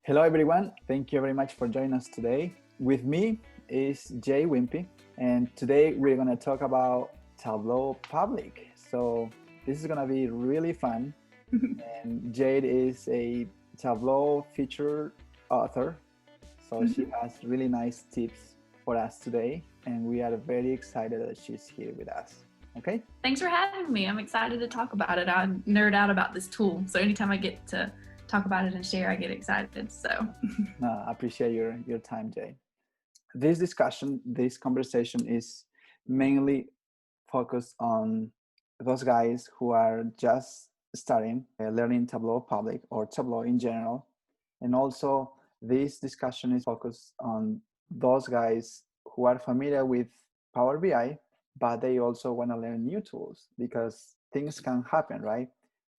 Hello, everyone. Thank you very much for joining us today. With me is Jade Wimpey, and today we're going to talk about Tableau Public. So this is going to be really fun. And Jade is a Tableau Featured Author, so she has really nice tips for us today, and we are very excited that she's here with us. Okay? Thanks for having me. I'm excited to talk about it. I nerd out about this tool, so anytime I get to talk about it and share, I get excited. So I appreciate your time, Jay. This conversation is mainly focused on those guys who are just starting learning Tableau Public or Tableau in general. And also this discussion is focused on those guys who are familiar with Power BI, but they also want to learn new tools because things can happen, right?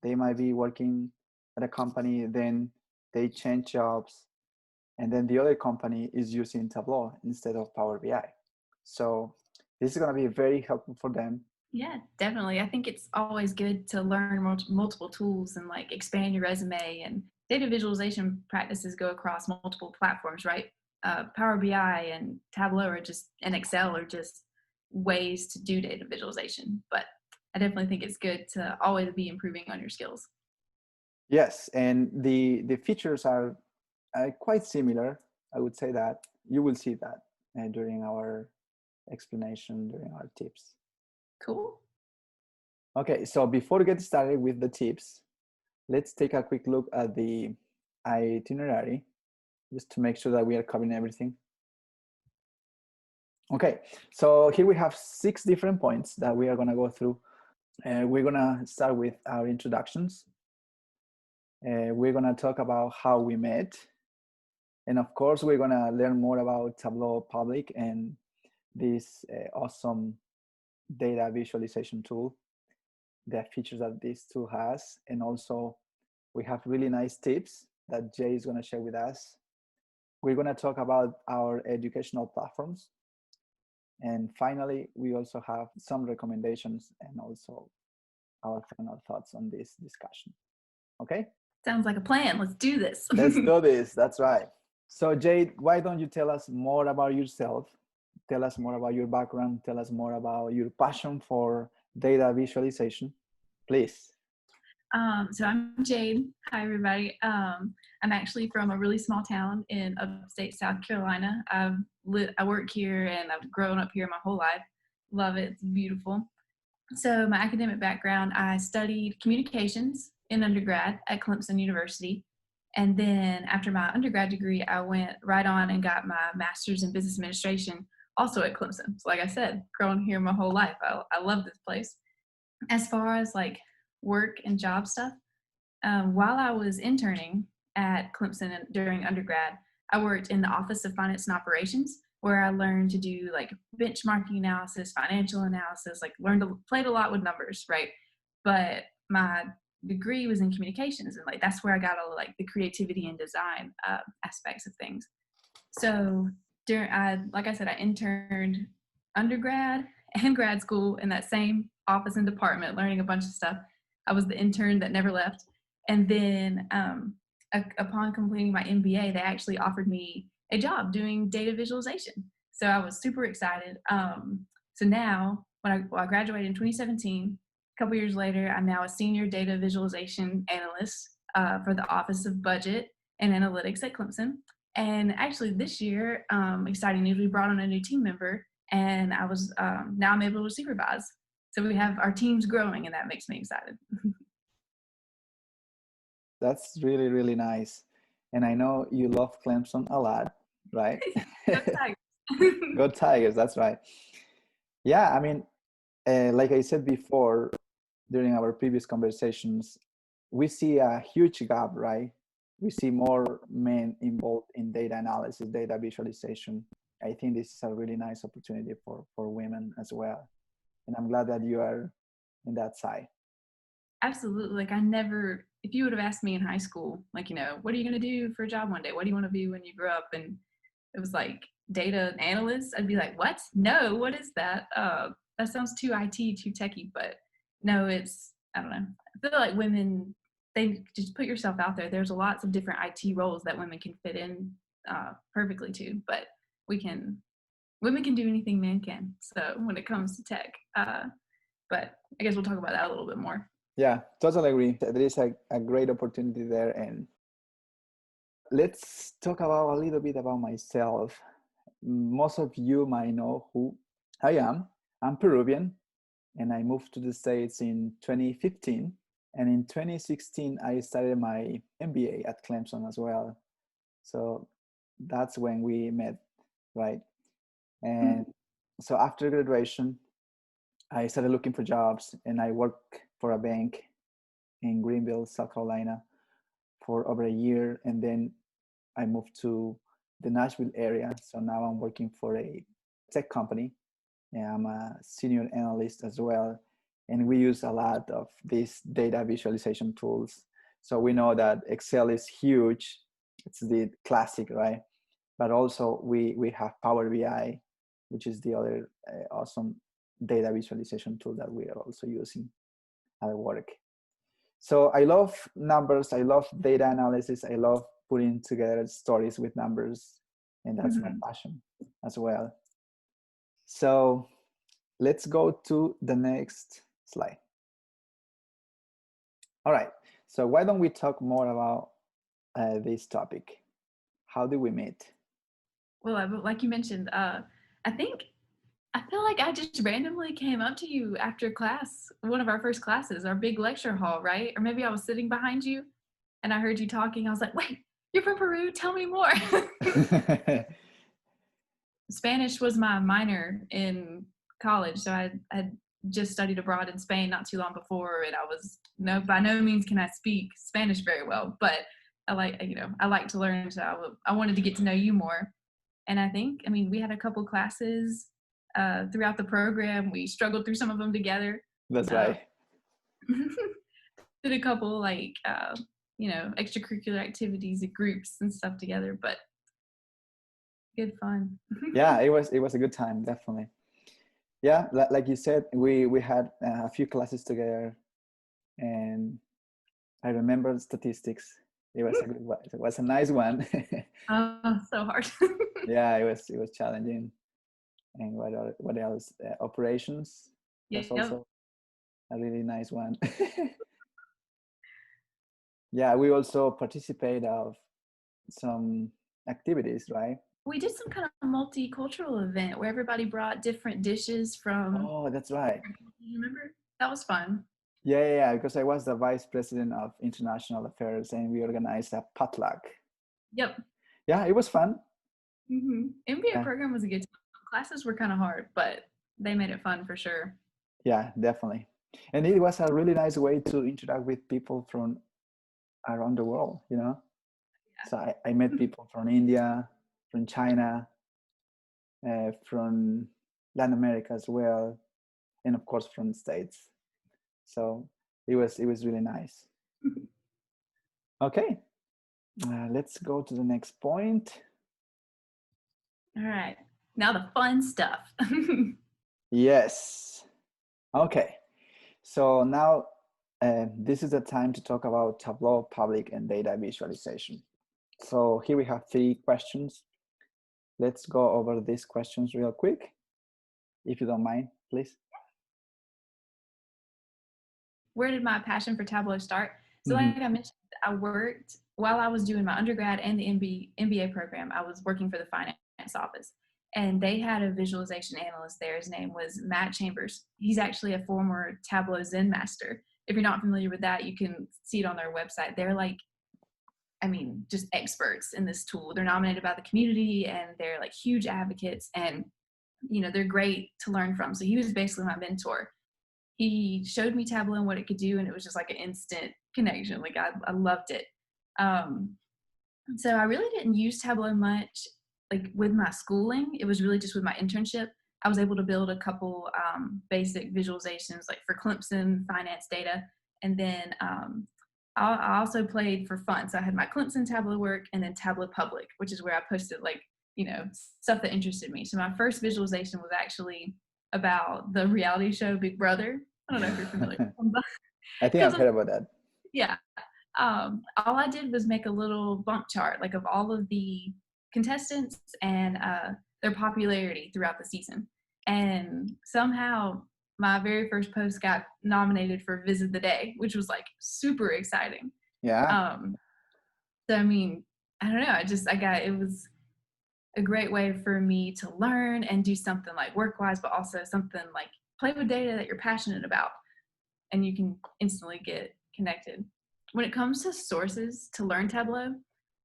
They might be working at a company, then they change jobs, and then the other company is using Tableau instead of Power BI. So this is going to be very helpful for them. yeah, definitely. I think it's always good to learn multiple tools and like expand your resume, and data visualization practices go across multiple platforms, right? Power BI and Tableau and Excel are just ways to do data visualization. But I definitely think it's good to always be improving on your skills. Yes, and the features are quite similar. I would say that you will see that during our explanation, during our tips. Cool. Okay, so before we get started with the tips, let's take a quick look at the itinerary just to make sure that we are covering everything. Okay, so here we have 6 different points that we are going to go through. We're going to start with our introductions. We're going to talk about how we met. And of course, we're going to learn more about Tableau Public and this awesome data visualization tool, the features that this tool has. And also, we have really nice tips that Jay is going to share with us. We're going to talk about our educational platforms. And finally, we also have some recommendations and also our final thoughts on this discussion. Okay? Sounds like a plan. Let's do this. Let's do this. That's right. So Jade, why don't you tell us more about yourself? Tell us more about your background. Tell us more about your passion for data visualization, please. So I'm Jade. Hi, everybody. I'm actually from a really small town in upstate South Carolina. I work here and I've grown up here my whole life. Love it. It's beautiful. So my academic background, I studied communications in undergrad at Clemson University. And then after my undergrad degree, I went right on and got my master's in business administration also at Clemson. So like I said, growing here my whole life, I love this place. As far as like work and job stuff, while I was interning at Clemson during undergrad, I worked in the Office of Finance and Operations, where I learned to do like benchmarking analysis, financial analysis, like played a lot with numbers, right? But my degree was in communications, and like that's where I got all like the creativity and design aspects of things. So like I said, I interned undergrad and grad school in that same office and department, learning a bunch of stuff. I was the intern that never left. And then upon completing my MBA, they actually offered me a job doing data visualization. So I was super excited. So now, when I graduated in 2017, a couple years later, I'm now a senior data visualization analyst for the Office of Budget and Analytics at Clemson. And actually this year, exciting news, we brought on a new team member, and I was now I'm able to supervise. So we have our teams growing, and that makes me excited. That's really, really nice. And I know you love Clemson a lot, right? Go Tigers. Go Tigers, that's right. Yeah, I mean, like I said before, during our previous conversations, we see a huge gap, right? We see more men involved in data analysis, data visualization. I think this is a really nice opportunity for women as well. And I'm glad that you are in that side. Absolutely. Like if you would have asked me in high school, like, what are you going to do for a job one day? What do you want to be when you grow up? And it was like data analyst. I'd be like, what? No, what is that? That sounds too IT, too techie. But no, I don't know. I feel like women they just put yourself out there. There's lots of different IT roles that women can fit in perfectly to, but women can do anything men can. So when it comes to tech, but I guess we'll talk about that a little bit more. Yeah, totally agree. There is a great opportunity there. And let's talk about a little bit about myself. Most of you might know who I am. I'm Peruvian, and I moved to the States in 2015. And in 2016, I started my MBA at Clemson as well. So that's when we met, right? And so after graduation, I started looking for jobs, and I worked for a bank in Greenville, South Carolina for over a year. And then I moved to the Nashville area. So now I'm working for a tech company, and I'm a senior analyst as well. And we use a lot of these data visualization tools. So we know that Excel is huge. It's the classic, right? But also we have Power BI, which is the other awesome data visualization tool that we are also using at work. So I love numbers. I love data analysis. I love putting together stories with numbers. And that's my passion as well. So let's go to the next slide. All right. So why don't we talk more about this topic? How do we meet? Well, like you mentioned, I feel like I just randomly came up to you after class, one of our first classes, our big lecture hall, right? Or maybe I was sitting behind you and I heard you talking. I was like, wait, you're from Peru? Tell me more. Spanish was my minor in college. So I had just studied abroad in Spain not too long before. And by no means can I speak Spanish very well, but I like to learn. So I wanted to get to know you more. And we had a couple classes throughout the program. We struggled through some of them together. That's right. Did a couple extracurricular activities and groups and stuff together, but good fun. Yeah, it was a good time, definitely. Yeah, like you said, we had a few classes together, and I remember the statistics. It was a nice one. Oh, so hard. Yeah, it was challenging. And what else? Operations. That's also a really nice one. Yeah, we also participate of some activities, right? We did some kind of multicultural event where everybody brought different dishes from. Oh, that's right. You remember? That was fun. Yeah, because I was the vice president of international affairs, and we organized a potluck. Yep. Yeah, it was fun. MBA program was a good time. Classes were kind of hard, but they made it fun for sure. Yeah, definitely. And it was a really nice way to interact with people from around the world, Yeah. So I met people from India, from China, from Latin America as well, and of course from the States. So it was really nice. Okay, let's go to the next point. All right, now the fun stuff. Yes. Okay, so now this is the time to talk about Tableau Public and data visualization. So here we have 3 questions. Let's go over these questions real quick, if you don't mind, please. Where did my passion for Tableau start? So like I mentioned, I worked while I was doing my undergrad and the MBA program. I was working for the finance office, and they had a visualization analyst there. His name was Matt Chambers. He's actually a former Tableau Zen master. If you're not familiar with that, you can see it on their website. They're just experts in this tool. They're nominated by the community, and they're like huge advocates, and they're great to learn from. So he was basically my mentor. He showed me Tableau and what it could do, and it was just like an instant connection. Like I loved it. So I really didn't use Tableau much like with my schooling. It was really just with my internship. I was able to build a couple basic visualizations like for Clemson finance data. And then I also played for fun. So I had my Clemson Tableau work and then Tableau Public, which is where I posted stuff that interested me. So my first visualization was actually about the reality show Big Brother. I don't know if you're familiar with them. I think I've heard about that. Yeah. All I did was make a little bump chart, like of all of the contestants and their popularity throughout the season. And somehow my very first post got nominated for Visit the Day, which was like super exciting. Yeah. So I mean, I don't know. It was a great way for me to learn and do something like work-wise, but also something like play with data that you're passionate about, and you can instantly get connected. When it comes to sources to learn Tableau,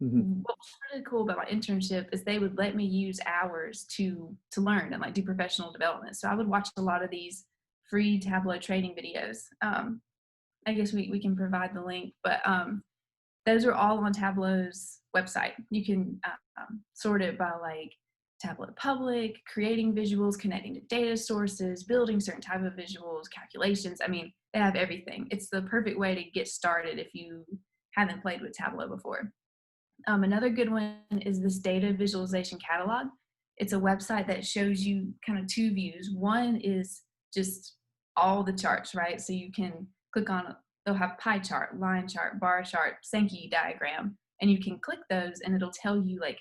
Mhm. what was really cool about my internship is they would let me use hours to learn and like do professional development. So I would watch a lot of these free Tableau training videos. I guess we can provide the link, but those are all on Tableau's website. You can sort it by like Tableau Public, creating visuals, connecting to data sources, building certain type of visuals, calculations. I mean, they have everything. It's the perfect way to get started if you haven't played with Tableau before. Another good one is this data visualization catalog. It's a website that shows you kind of two views. One is just all the charts, right? So you can click on, they'll have pie chart, line chart, bar chart, Sankey diagram, and you can click those and it'll tell you like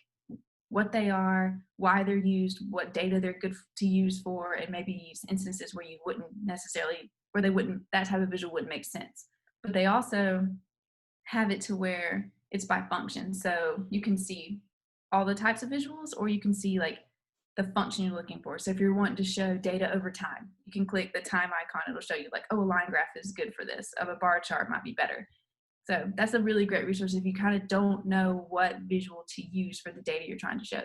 what they are, why they're used, what data they're good to use for, and maybe instances where you wouldn't necessarily, where they wouldn't, that type of visual wouldn't make sense. But they also have it to where it's by function. So you can see all the types of visuals, or you can see like the function you're looking for. So if you're wanting to show data over time, you can click the time icon. It'll show you like, oh, a line graph is good for this. Of a bar chart might be better. So that's a really great resource if you kind of don't know what visual to use for the data you're trying to show.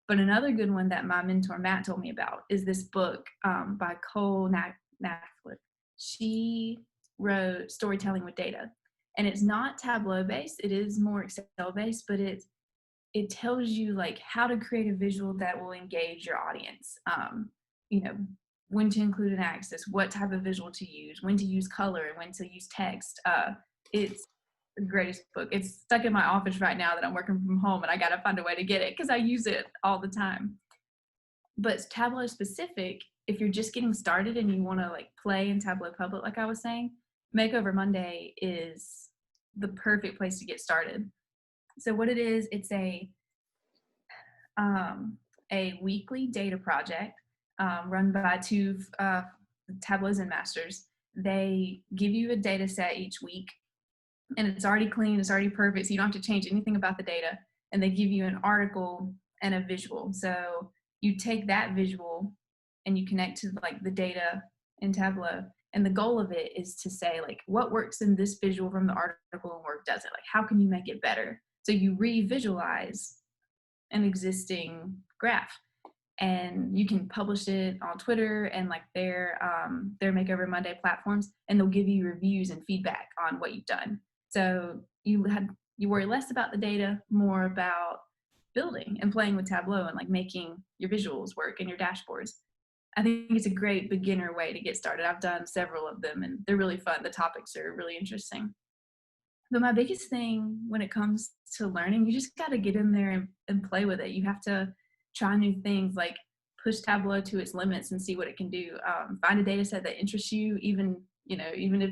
But another good one that my mentor Matt told me about is this book by Cole Knaflick. She wrote Storytelling with Data, and it's not Tableau based. It is more Excel based, but it tells you like how to create a visual that will engage your audience. You know, when to include an axis, what type of visual to use, when to use color, and when to use text. It's the greatest book. It's stuck in my office right now that I'm working from home, and I got to find a way to get it because I use it all the time. But Tableau specific, if you're just getting started and you want to like play in Tableau Public, like I was saying, Makeover Monday is the perfect place to get started. So what it is, it's a weekly data project run by two Tableau Zen masters. They give you a data set each week, and it's already clean, it's already perfect, so you don't have to change anything about the data. And they give you an article and a visual. So you take that visual and you connect to like the data in Tableau. And the goal of it is to say like, what works in this visual from the article and what doesn't? Like, how can you make it better? So you re-visualize an existing graph, and you can publish it on Twitter and like their Makeover Monday platforms, and they'll give you reviews and feedback on what you've done. So you worry less about the data, more about building and playing with Tableau and like making your visuals work and your dashboards. I think it's a great beginner way to get started. I've done several of them and they're really fun. The topics are really interesting. But my biggest thing when it comes to learning, you just got to get in there and play with it. You have to try new things, like push Tableau to its limits and see what it can do. Find a data set that interests you, even if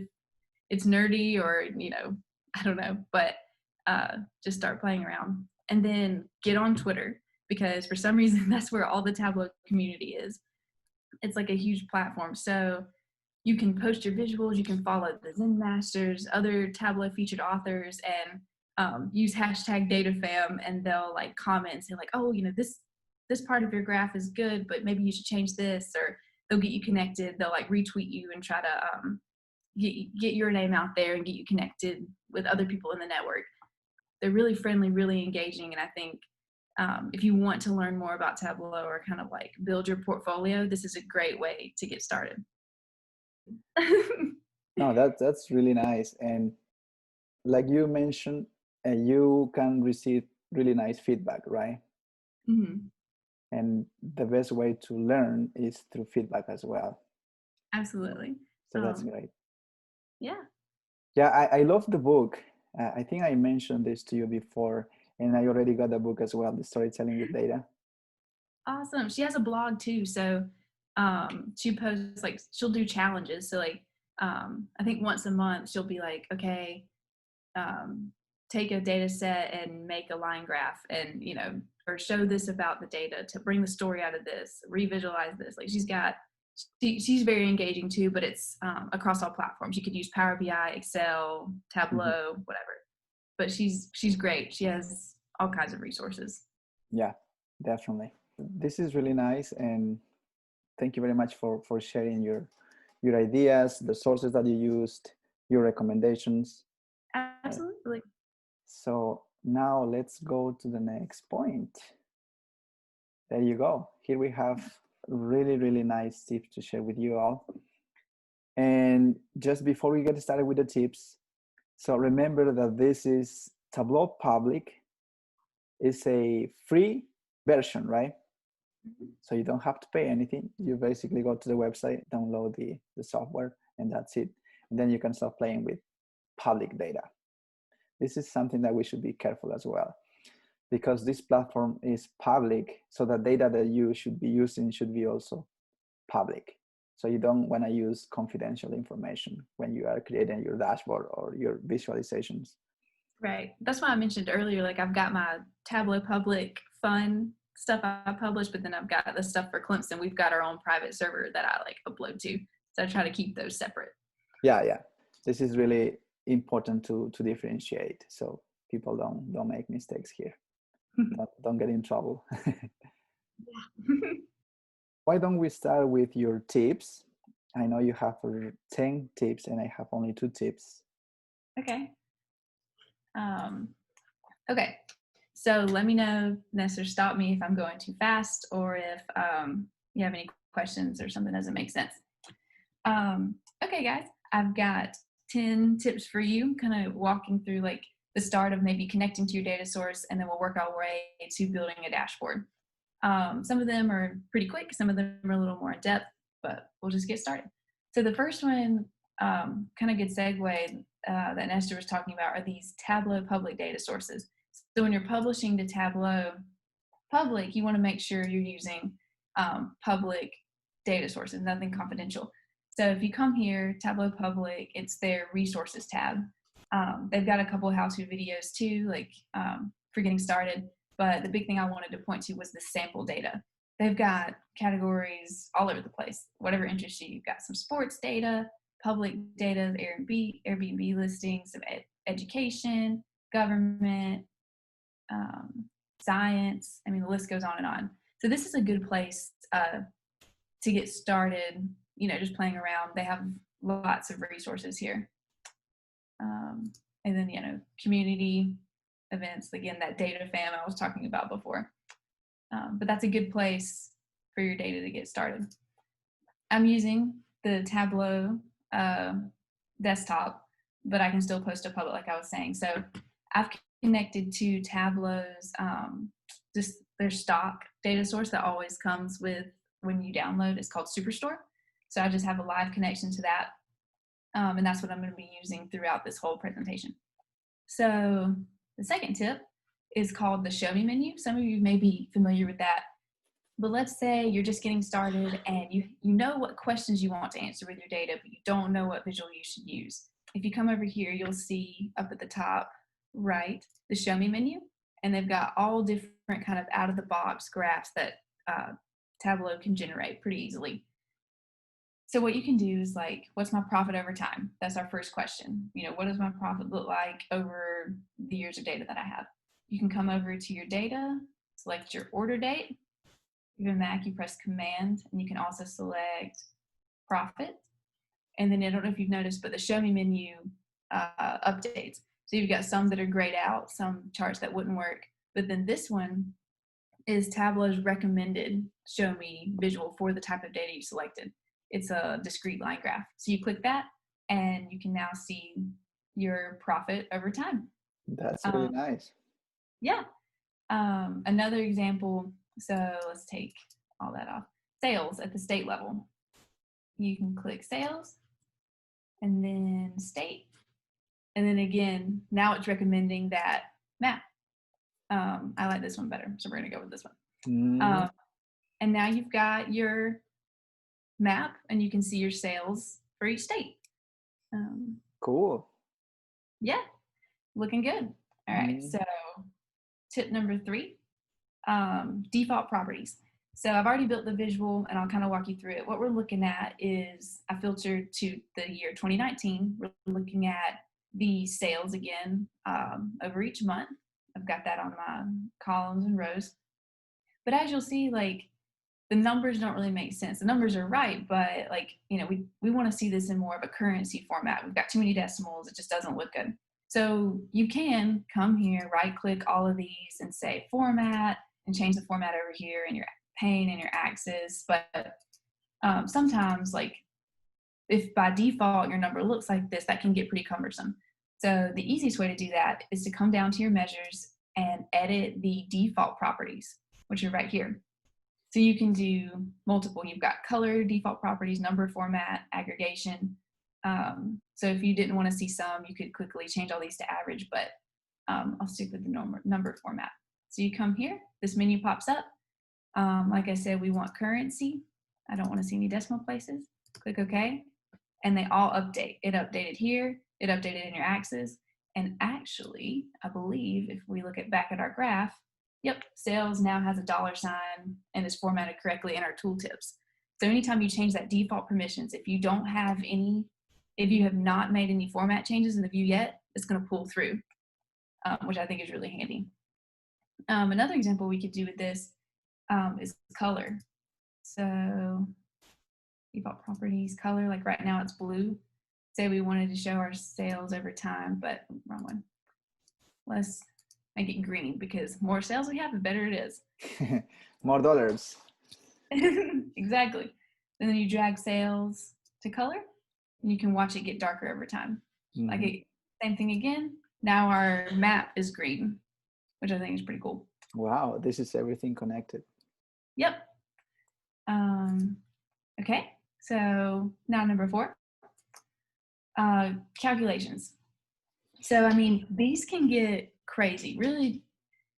it's nerdy or, I don't know, but just start playing around. And then get on Twitter, because for some reason that's where all the Tableau community is. It's like a huge platform. So you can post your visuals, you can follow the Zen Masters, other Tableau featured authors, and use hashtag DataFam, and they'll like comment and say like, oh, this part of your graph is good, but maybe you should change this, or they'll get you connected. They'll like retweet you and try to get your name out there and get you connected with other people in the network. They're really friendly, really engaging, and I think if you want to learn more about Tableau or kind of like build your portfolio, this is a great way to get started. No, that's really nice. And like you mentioned, you can receive really nice feedback, right? Mm-hmm. And the best way to learn is through feedback as well. Absolutely. So that's great. Yeah. Yeah, I love the book. I think I mentioned this to you before, and I already got the book as well, The Storytelling with Data. Awesome. She has a blog too. So she posts, like, she'll do challenges. So like, I think once a month she'll be like, okay, take a data set and make a line graph and, or show this about the data to bring the story out of this, revisualize this. Like she's very engaging too, but it's across all platforms. You could use Power BI, Excel, Tableau, whatever. But she's great. She has all kinds of resources. Yeah, definitely. This is really nice, and thank you very much for sharing your ideas, the sources that you used, your recommendations. Absolutely. So now let's go to the next point. There you go. Here we have really, really nice tips to share with you all. And just before we get started with the tips, so remember that this is Tableau Public. It's a free version, right? So you don't have to pay anything. You basically go to the website, download the software, and that's it. And then you can start playing with public data. This is something that we should be careful as well, because this platform is public, so the data that you should be using should be also public. So you don't want to use confidential information when you are creating your dashboard or your visualizations. Right. That's why I mentioned earlier, like I've got my Tableau Public fun stuff I publish, but then I've got the stuff for Clemson. We've got our own private server that I like upload to. So I try to keep those separate. Yeah. This is really important to differentiate, so people don't make mistakes here. don't get in trouble. Why don't we start with your tips? I know you have 10 tips and I have only 2 tips. Okay. Okay. So let me know, Ness, or stop me if I'm going too fast or if you have any questions or something doesn't make sense. Okay, guys, I've got 10 tips for you, kind of walking through like the start of maybe connecting to your data source, and then we'll work our way to building a dashboard. Some of them are pretty quick, some of them are a little more in depth, but we'll just get started. So the first one, kind of good segue that Nestor was talking about, are these Tableau Public data sources. So when you're publishing to Tableau Public, you want to make sure you're using public data sources, nothing confidential. So if you come here, Tableau Public, it's their resources tab. They've got a couple of how-to videos too, like for getting started. But the big thing I wanted to point to was the sample data. They've got categories all over the place, whatever interests you. You've got some sports data, public data, Airbnb listings, some education, government, science. I mean, the list goes on and on. So this is a good place to get started, just playing around. They have lots of resources here. And then, community events, again, that data fam I was talking about before. But that's a good place for your data to get started. I'm using the Tableau desktop, but I can still post to public like I was saying. So I've connected to Tableau's, just their stock data source that always comes with when you download. It's called Superstore. So I just have a live connection to that. And that's what I'm going to be using throughout this whole presentation. So the second tip is called the Show Me menu. Some of you may be familiar with that. But let's say you're just getting started and you know what questions you want to answer with your data, but you don't know what visual you should use. If you come over here, you'll see up at the top right the Show Me menu, and they've got all different kind of out-of-the-box graphs that Tableau can generate pretty easily. So what you can do is like, what's my profit over time? That's our first question. What does my profit look like over the years of data that I have? You can come over to your data, select your order date. If you're Mac, you press Command, and you can also select profit. And then I don't know if you've noticed, but the Show Me menu updates. So you've got some that are grayed out, some charts that wouldn't work. But then this one is Tableau's recommended Show Me visual for the type of data you selected. It's a discrete line graph. So you click that, and you can now see your profit over time. That's really nice. Yeah. Another example, so let's take all that off. Sales at the state level. You can click sales, and then state. And then again, now it's recommending that map. I like this one better, so we're going to go with this one. And now you've got your map, and you can see your sales for each state. Cool. Yeah. Looking good. All right, so tip number 3, default properties. So I've already built the visual and I'll kind of walk you through it. What we're looking at is I filtered to the year 2019. We're looking at the sales again over each month. I've got that on my columns and rows. But as you'll see, like the numbers don't really make sense. The numbers are right, but like, you know, we want to see this in more of a currency format. We've got too many decimals. It just doesn't look good. So you can come here, right click all of these and say format and change the format over here in your pane and your axis. But sometimes like if by default your number looks like this, that can get pretty cumbersome. So the easiest way to do that is to come down to your measures and edit the default properties, which are right here. So you can do multiple. You've got color, default properties, number format, aggregation. So if you didn't want to see some, you could quickly change all these to average, but I'll stick with the number format. So you come here, this menu pops up. Like I said, we want currency. I don't want to see any decimal places. Click OK. And they all update. It updated here. It updated in your axis. And actually, I believe if we look back at our graph, yep, sales now has a $sign and is formatted correctly in our tooltips. So anytime you change that default permissions, if you don't have any, if you have not made any format changes in the view yet, it's going to pull through, which I think is really handy. Another example we could do with this is color. So default properties, color, like right now it's blue. Say we wanted to show our sales over time, but wrong one. Let's make it green because more sales we have, the better it is. More dollars. Exactly. And then you drag sales to color and you can watch it get darker over time. Like same thing again. Now our map is green, which I think is pretty cool. Wow, this is everything connected. Yep. Okay, so now number 4, calculations. So, I mean, these can get crazy. Really,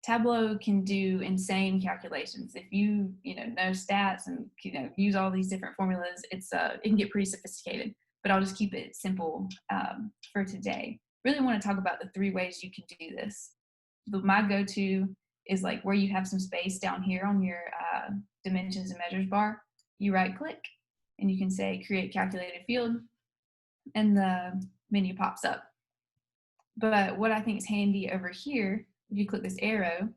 Tableau can do insane calculations. If you know stats and, use all these different formulas, it can get pretty sophisticated. But I'll just keep it simple for today. Really want to talk about the 3 ways you can do this. My go-to is like where you have some space down here on your dimensions and measures bar. You right-click, and you can say Create Calculated Field, and the menu pops up. But what I think is handy over here, if you click this arrow,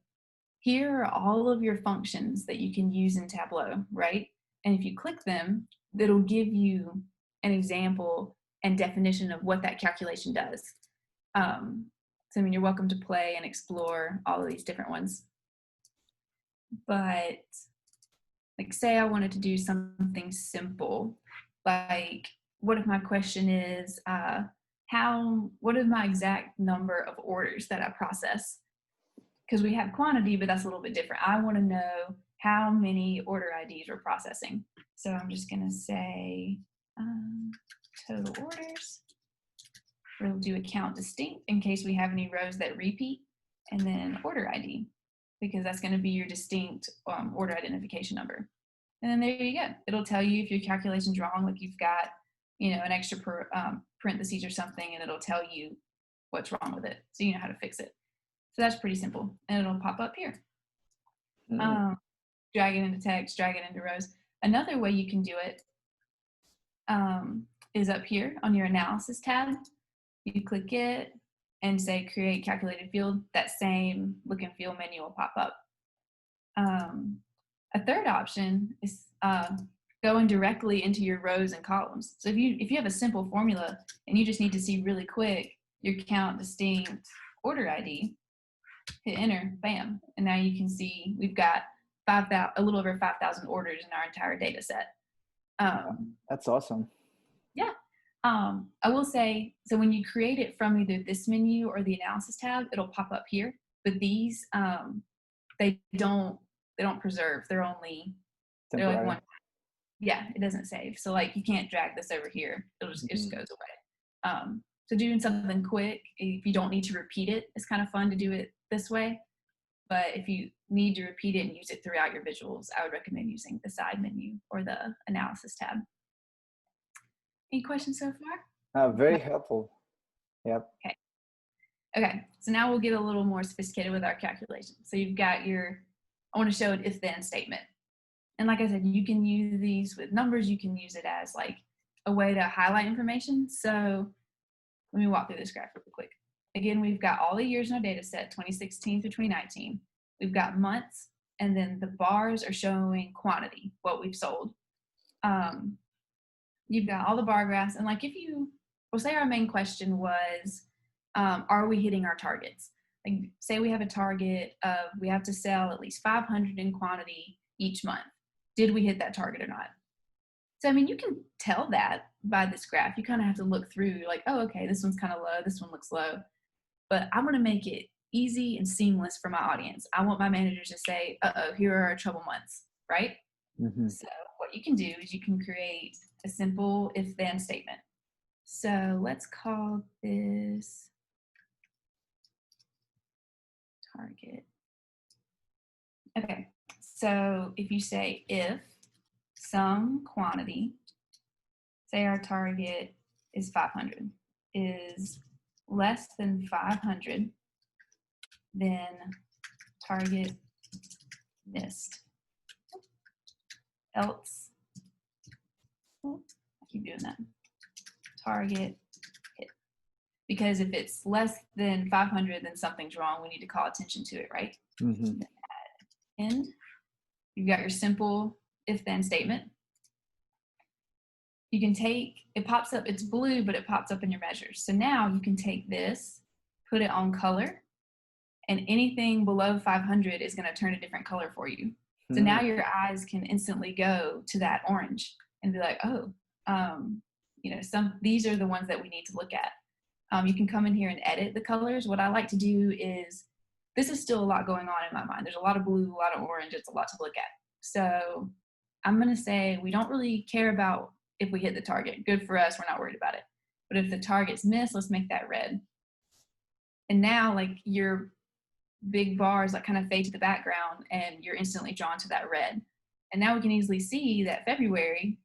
here are all of your functions that you can use in Tableau, right? And if you click them, it'll give you an example and definition of what that calculation does. So, I mean, you're welcome to play and explore all of these different ones. But, like, say I wanted to do something simple, like, what if my question is, what is my exact number of orders that I process? Because we have quantity, but that's a little bit different. I want to know how many order IDs we're processing. So I'm just going to say total orders. We'll do account distinct in case we have any rows that repeat, and then order ID, because that's going to be your distinct order identification number. And then there you go. It'll tell you if your calculation's wrong, like you've got an extra parentheses or something, and it'll tell you what's wrong with it, so you know how to fix it. So that's pretty simple, and it'll pop up here. Drag it into text, drag it into rows. Another way you can do it is up here on your analysis tab. You click it and say Create Calculated Field. That same look and feel menu will pop up. A third option is going directly into your rows and columns. So if you have a simple formula and you just need to see really quick your count distinct order ID, hit enter, bam, and now you can see we've got a little over 5,000 orders in our entire data set. That's awesome. Yeah. I will say, so when you create it from either this menu or the analysis tab, it'll pop up here. But these, they don't preserve. They're like one. Yeah, it doesn't save. So like you can't drag this over here. It just goes away. So doing something quick, if you don't need to repeat it, it's kind of fun to do it this way. But if you need to repeat it and use it throughout your visuals, I would recommend using the side menu or the analysis tab. Any questions so far? Very helpful. Yep. Okay. Okay, so now we'll get a little more sophisticated with our calculation. So you've got your, I want to show an if-then statement. And like I said, you can use these with numbers. You can use it as like a way to highlight information. So let me walk through this graph real quick. Again, we've got all the years in our data set, 2016 through 2019. We've got months, and then the bars are showing quantity, what we've sold. You've got all the bar graphs, and like if you, well, say our main question was, are we hitting our targets? Like say we have a target of we have to sell at least 500 in quantity each month. Did we hit that target or not? So, I mean, you can tell that by this graph. You kind of have to look through like, oh, okay, this one's kind of low, this one looks low. But I want to make it easy and seamless for my audience. I want my managers to say, uh-oh, here are our trouble months, right? Mm-hmm. So what you can do is you can create a simple if-then statement. So let's call this target. Okay, so if you say if some quantity, say our target is 500, is less than 500, then target missed. Else, I keep doing that, target hit. Because if it's less than 500, then something's wrong. We need to call attention to it, right? Mm-hmm. End. You've got your simple if-then statement. You can take, it pops up, it's blue, but it pops up in your measures. So now you can take this, put it on color, and anything below 500 is going to turn a different color for you. So now your eyes can instantly go to that orange and be like, oh, you know, these are the ones that we need to look at. You can come in here and edit the colors. What I like to do is, this is still a lot going on in my mind. There's a lot of blue, a lot of orange. It's a lot to look at. So I'm going to say we don't really care about if we hit the target. Good for us. We're not worried about it. But if the target's missed, let's make that red. And now like your big bars like kind of fade to the background and you're instantly drawn to that red. And now we can easily see that February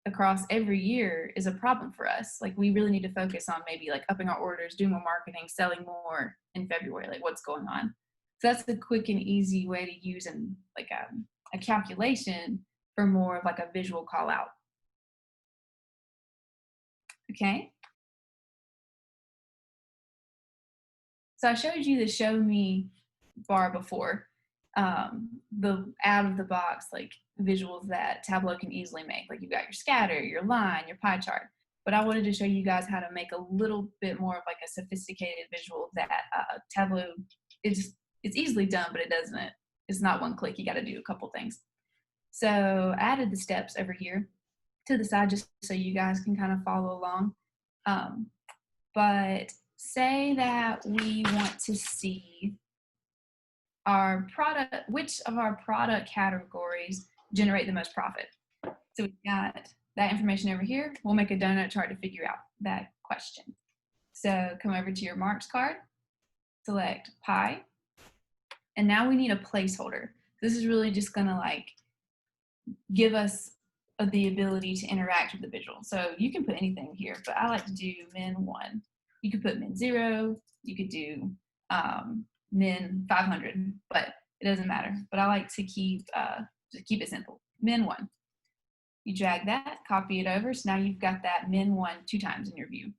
across every year is a problem for us. Like we really need to focus on maybe like upping our orders, doing more marketing, selling more in February, like what's going on. So that's the quick and easy way to use like a calculation for more of like a visual call out. Okay. So I showed you the show me bar before, the out of the box like visuals that Tableau can easily make. Like you've got your scatter, your line, your pie chart. But I wanted to show you guys how to make a little bit more of like a sophisticated visual that Tableau, it's easily done, but it's not one click. You got to do a couple things. So I added the steps over here to the side just so you guys can kind of follow along. But say that we want to see our product, which of our product categories generate the most profit. So we've got that information over here. We'll make a donut chart to figure out that question. So come over to your marks card, select pie, and now we need a placeholder. This is really just gonna like give us the ability to interact with the visual. So you can put anything here, but I like to do min 1. You could put min 0. You could do min 500, but it doesn't matter. But I like to keep it simple. Min 1. You drag that, copy it over. So now you've got that min 1 2 times in your view.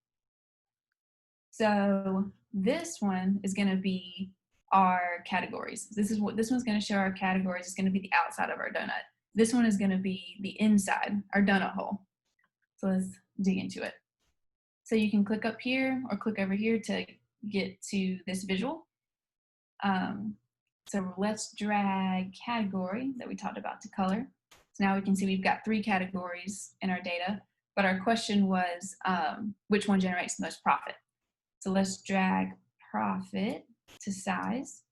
So this one is going to be our categories. This one's going to show our categories. It's going to be the outside of our donut. This one is going to be the inside, our donut hole. So let's dig into it. So you can click up here or click over here to get to this visual. So let's drag category that we talked about to color. So now we can see we've got 3 categories in our data, but our question was which one generates the most profit. So let's drag profit to size.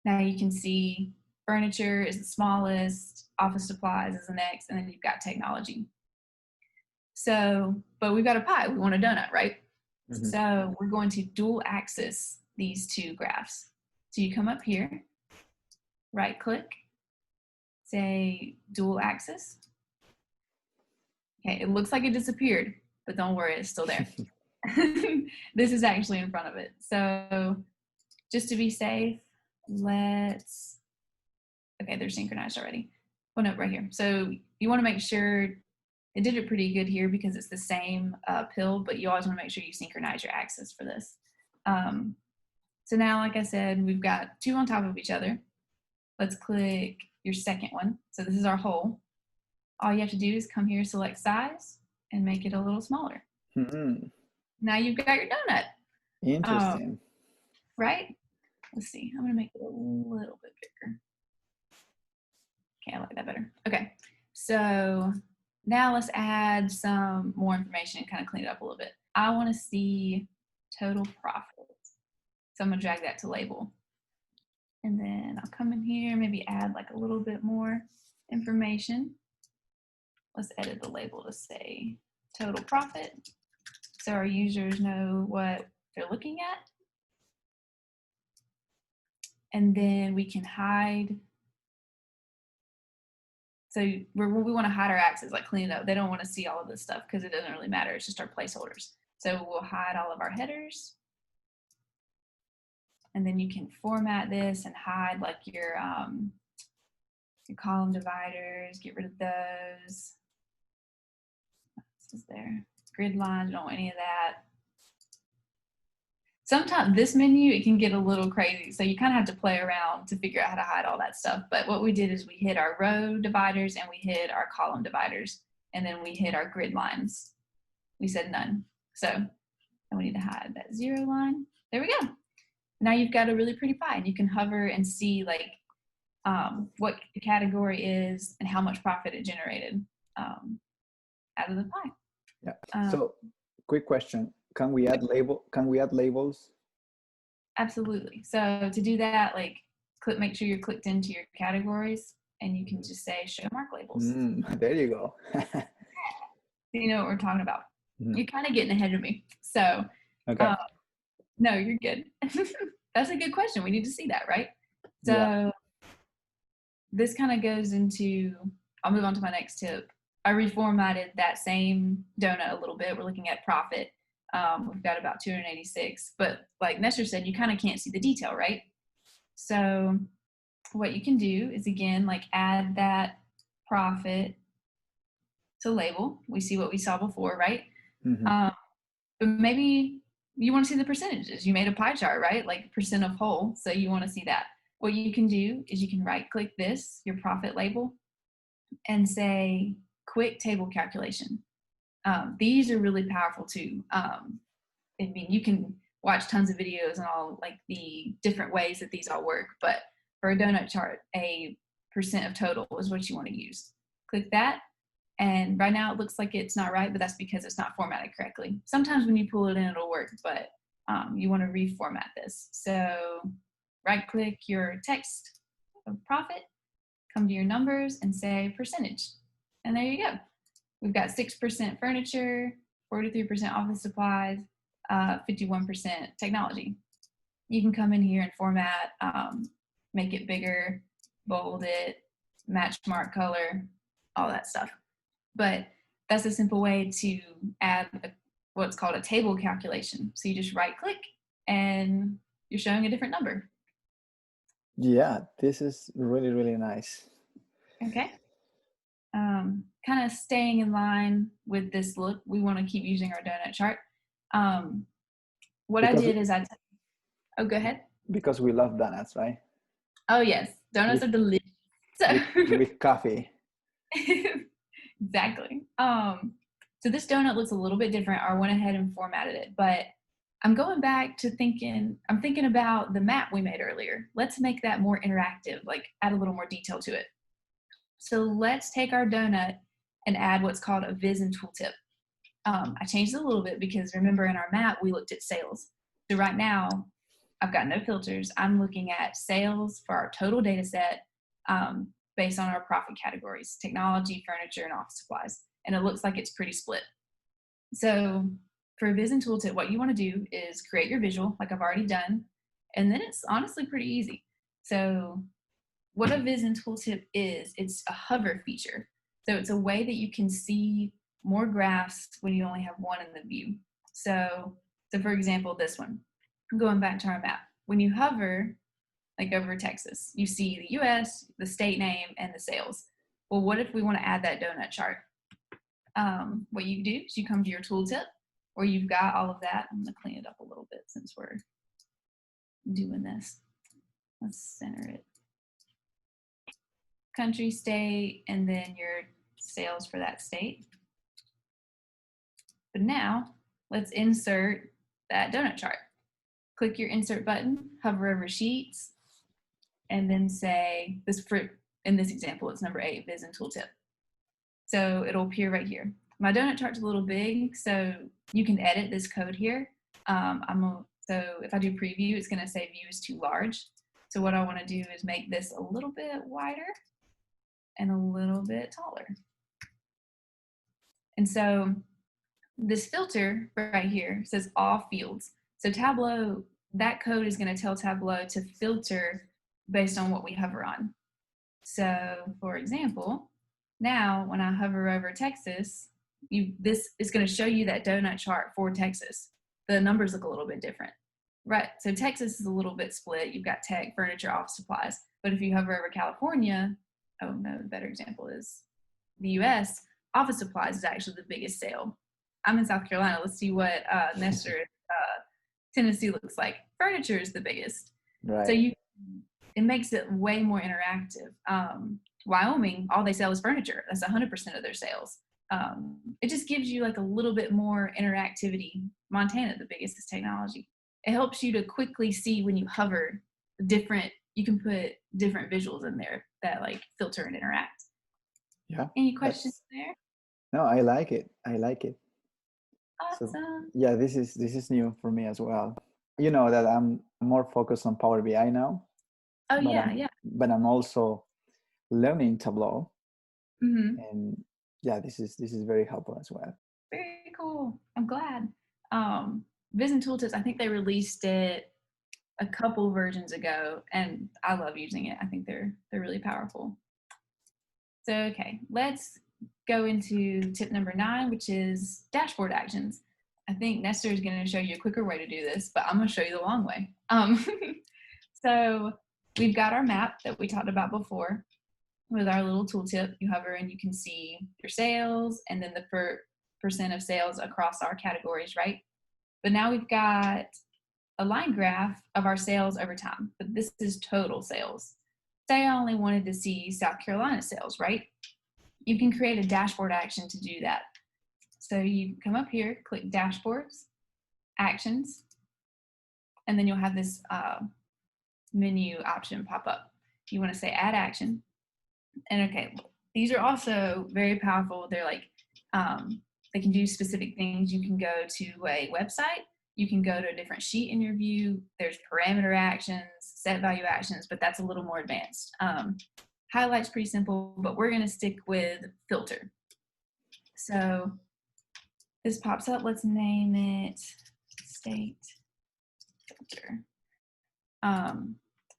Now you can see furniture is the smallest, office supplies is the next, and then you've got technology. So, but we've got a pie, we want a donut, right? Mm-hmm. So we're going to dual axis these 2 graphs. So you come up here, right click, say dual axis. Okay, it looks like it disappeared, but don't worry, it's still there. This is actually in front of it. So just to be safe, okay, they're synchronized already. Oh no, right here. So you want to make sure it did it pretty good here because it's the same pill, but you always want to make sure you synchronize your axis for this. So now, like I said, we've got two on top of each other. Let's click your second one. So this is our whole. All you have to do is come here, select size, and make it a little smaller. Mm-hmm. Now you've got your donut. Interesting. Right? Let's see. I'm going to make it a little bit bigger. Okay, I like that better. Okay, so now let's add some more information and kind of clean it up a little bit. I want to see total profit. So I'm going to drag that to label. And then I'll come in here, maybe add like a little bit more information. Let's edit the label to say total profit, so our users know what they're looking at. And then we can hide. So we want to hide our axes, like clean it up. They don't want to see all of this stuff because it doesn't really matter. It's just our placeholders. So we'll hide all of our headers. And then you can format this and hide like your column dividers, get rid of those. This is there. Grid lines, don't want any of that. Sometimes this menu, it can get a little crazy. So you kind of have to play around to figure out how to hide all that stuff. But what we did is we hid our row dividers and we hid our column dividers. And then we hid our grid lines. We said none. So then we need to hide that 0 line. There we go. Now you've got a really pretty pie, and you can hover and see like what the category is and how much profit it generated out of the pie. Yeah. So, quick question: Can we add labels? Absolutely. So to do that, like make sure you're clicked into your categories, and you can just say show mark labels. There you go. You know what we're talking about. Mm-hmm. You're kind of getting ahead of me. So. Okay. No, you're good. That's a good question. We need to see that, right? So this kind of goes into, I'll move on to my next tip. I reformatted that same donut a little bit. We're looking at profit. We've got about 286, but like Nestor said, you kind of can't see the detail, right? So what you can do is, again, like add that profit to label. We see what we saw before, right? Mm-hmm. But maybe you want to see the percentages. You made a pie chart, right? Like percent of whole. So you want to see that. What you can do is you can right click this, your profit label, and say quick table calculation. These are really powerful too. I mean, you can watch tons of videos and all like the different ways that these all work, but for a donut chart, a percent of total is what you want to use. Click that. And right now it looks like it's not right, but that's because it's not formatted correctly. Sometimes when you pull it in, it'll work, but you want to reformat this. So right click your text of profit, come to your numbers and say percentage. And there you go. We've got 6% furniture, 43% office supplies, 51% technology. You can come in here and format, make it bigger, bold it, match mark color, all that stuff. But that's a simple way to add what's called a table calculation. So you just right click and you're showing a different number. Yeah, this is really, really nice. Okay. Kind of staying in line with this look, we want to keep using our donut chart. What I did is oh, go ahead. Because we love donuts, right? Oh, yes. Donuts are delicious. With coffee. Exactly. So this donut looks a little bit different. I went ahead and formatted it, but I'm going back to thinking about the map we made earlier. Let's make that more interactive, like add a little more detail to it. So let's take our donut and add what's called a viz and tooltip. I changed it a little bit because remember in our map, we looked at sales. So right now I've got no filters. I'm looking at sales for our total data set based on our profit categories, technology, furniture, and office supplies. And it looks like it's pretty split. So for a viz and tooltip, what you want to do is create your visual like I've already done. And then it's honestly pretty easy. So what a viz and tooltip is, it's a hover feature. So it's a way that you can see more graphs when you only have one in the view. So So for example, this one, going back to our map, when you hover like over Texas, you see the US, the state name, and the sales. Well, what if we want to add that donut chart? What you do is you come to your tooltip, or you've got all of that. I'm going to clean it up a little bit since we're doing this. Let's center it. Country, state, and then your sales for that state. But now let's insert that donut chart. Click your insert button, hover over sheets, and then say this for, in this example, it's number 8, Viz and Tooltip. So it'll appear right here. My donut chart's a little big, so you can edit this code here. So if I do preview, it's going to say view is too large. So what I want to do is make this a little bit wider and a little bit taller. And so this filter right here says all fields. So Tableau, that code is going to tell Tableau to filter based on what we hover on. So for example, now when I hover over Texas, this is going to show you that donut chart for Texas. The numbers look a little bit different, right? So Texas is a little bit split. You've got tech, furniture, office supplies. But if you hover over California, oh no, the better example is the US, office supplies is actually the biggest sale. I'm in South Carolina. Let's see what Nestor, Tennessee looks like. Furniture is the biggest. Right. So it makes it way more interactive. Wyoming, all they sell is furniture. That's 100% of their sales. It just gives you like a little bit more interactivity. Montana, the biggest is technology. It helps you to quickly see when you hover different, you can put different visuals in there that like filter and interact. Yeah. Any questions there? No, I like it. I like it. Awesome. So, yeah, this is new for me as well. You know that I'm more focused on Power BI now. Oh yeah. But I'm also learning Tableau. Mm-hmm. And yeah, this is very helpful as well. Very cool. I'm glad. Viz and Tooltips, I think they released it a couple versions ago, and I love using it. I think they're really powerful. So okay, let's go into tip number 9, which is dashboard actions. I think Nestor is going to show you a quicker way to do this, but I'm going to show you the long way. So we've got our map that we talked about before with our little tooltip. You hover and you can see your sales and then the percent of sales across our categories, right? But now we've got a line graph of our sales over time, but this is total sales. Say I only wanted to see South Carolina sales, right? You can create a dashboard action to do that. So you come up here, click dashboards, actions, and then you'll have this menu option pop up. You want to say add action. And okay, these are also very powerful. They're like, they can do specific things. You can go to a website. You can go to a different sheet in your view. There's parameter actions, set value actions, but that's a little more advanced. Highlight's pretty simple, but we're going to stick with filter. So this pops up. Let's name it state filter.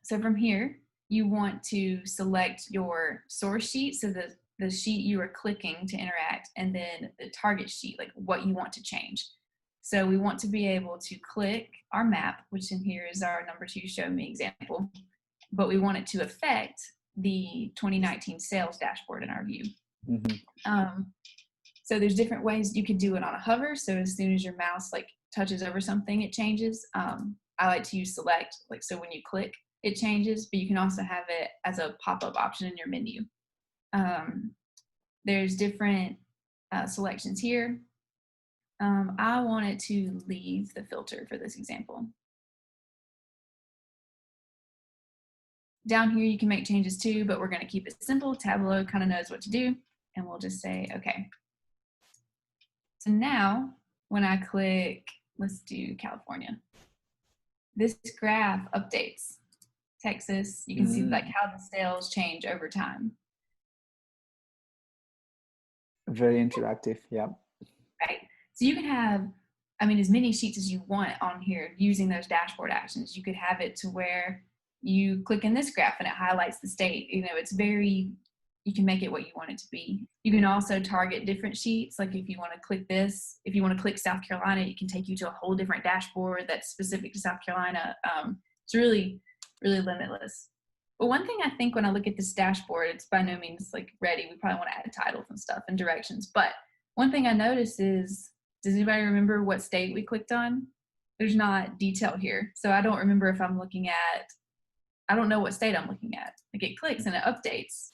So from here, you want to select your source sheet, so the sheet you are clicking to interact, and then the target sheet, like what you want to change. So we want to be able to click our map, which in here is our number 2 show me example, but we want it to affect the 2019 sales dashboard in our view. Mm-hmm. So there's different ways you could do it on a hover. So as soon as your mouse like touches over something, it changes. I like to use select, like so when you click, it changes, but you can also have it as a pop-up option in your menu. There's different selections here. I wanted to leave the filter for this example. Down here, you can make changes too, but we're going to keep it simple. Tableau kind of knows what to do, and we'll just say, okay. So now, when I click, let's do California, this graph updates. Texas, you can see like how the sales change over time. Very interactive, yeah. Right. So you can have, I mean, as many sheets as you want on here using those dashboard actions. You could have it to where you click in this graph and it highlights the state. You know, it's very you can make it what you want it to be. You can also target different sheets. Like if you want to click this, if you want to click South Carolina, it can take you to a whole different dashboard that's specific to South Carolina. It's really, really limitless. But one thing I think when I look at this dashboard, it's by no means like ready. We probably want to add titles and stuff and directions. But one thing I noticed is, does anybody remember what state we clicked on? There's not detail here. So I don't remember if I'm looking at, I don't know what state I'm looking at. Like it clicks and it updates,